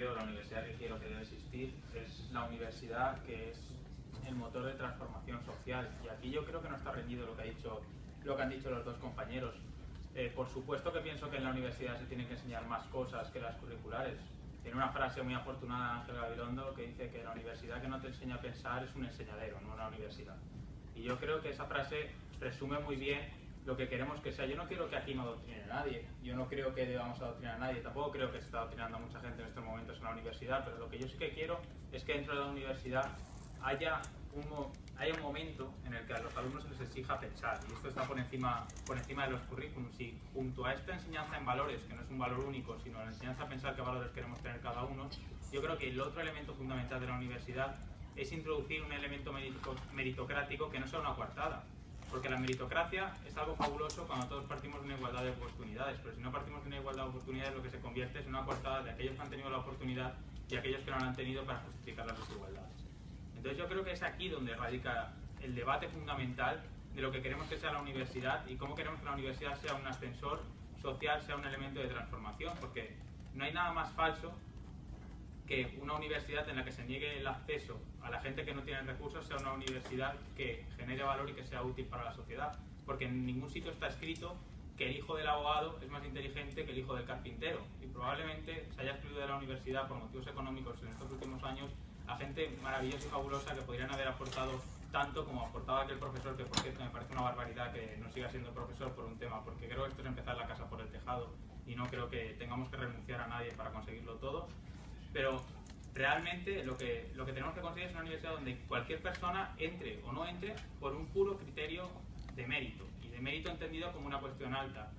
creo, la universidad que quiero que debe existir, es la universidad que es el motor de transformación social. Y aquí yo creo que no está reñido lo que han dicho los dos compañeros. Por supuesto que pienso que en la universidad se tienen que enseñar más cosas que las curriculares. Tiene una frase muy afortunada Ángel Gabilondo que dice que la universidad que no te enseña a pensar es un enseñadero, no una universidad. Y yo creo que esa frase resume muy bien lo que queremos que sea. Yo no quiero que aquí no adoctrine a nadie, yo no creo que debamos adoctrinar a nadie, tampoco creo que se está adoctrinando a mucha gente en estos momentos en la universidad, pero lo que yo sí que quiero es que dentro de la universidad haya un momento en el que a los alumnos se les exija pensar, y esto está por encima de los currículums, y junto a esta enseñanza en valores, que no es un valor único, sino la enseñanza a pensar qué valores queremos tener cada uno, yo creo que el otro elemento fundamental de la universidad es introducir un elemento meritocrático que no sea una coartada. Porque la meritocracia es algo fabuloso cuando todos partimos de una igualdad de oportunidades, pero si no partimos de una igualdad de oportunidades, lo que se convierte es una coartada de aquellos que han tenido la oportunidad y aquellos que no la han tenido para justificar las desigualdades. Entonces yo creo que es aquí donde radica el debate fundamental de lo que queremos que sea la universidad y cómo queremos que la universidad sea un ascensor social, sea un elemento de transformación, porque no hay nada más falso que una universidad en la que se niegue el acceso a la gente que no tiene recursos sea una universidad que genere valor y que sea útil para la sociedad. Porque en ningún sitio está escrito que el hijo del abogado es más inteligente que el hijo del carpintero. Y probablemente se haya excluido de la universidad por motivos económicos en estos últimos años a gente maravillosa y fabulosa que podrían haber aportado tanto como aportaba aquel profesor, que por cierto me parece una barbaridad que no siga siendo profesor por un tema, porque creo que esto es empezar la casa por el tejado y no creo que tengamos que renunciar a nadie para conseguirlo todo. Pero realmente lo que tenemos que conseguir es una universidad donde cualquier persona entre o no entre por un puro criterio de mérito, y de mérito entendido como una cuestión alta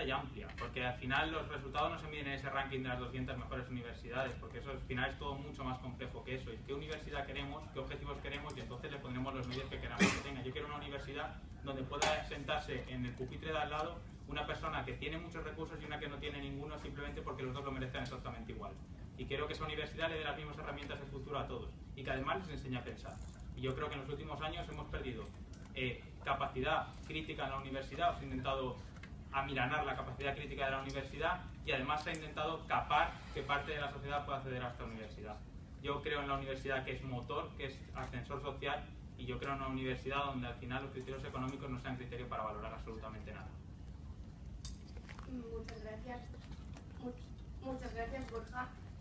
y amplia, porque al final los resultados no se miden en ese ranking de las 200 mejores universidades, porque eso al final es todo mucho más complejo que eso. ¿Y qué universidad queremos? ¿Qué objetivos queremos? Y entonces le pondremos los medios que queramos que tenga. Yo quiero una universidad donde pueda sentarse en el pupitre de al lado una persona que tiene muchos recursos y una que no tiene ninguno, simplemente porque los dos lo merezcan exactamente igual. Y quiero que esa universidad le dé las mismas herramientas de futuro a todos y que además les enseñe a pensar. Y yo creo que en los últimos años hemos perdido capacidad crítica en la universidad, se ha intentado amilanar la capacidad crítica de la universidad y además se ha intentado capar que parte de la sociedad pueda acceder a esta universidad. Yo creo en la universidad que es motor, que es ascensor social, y yo creo en una universidad donde al final los criterios económicos no sean criterios para valorar absolutamente nada. Muchas gracias, Borja.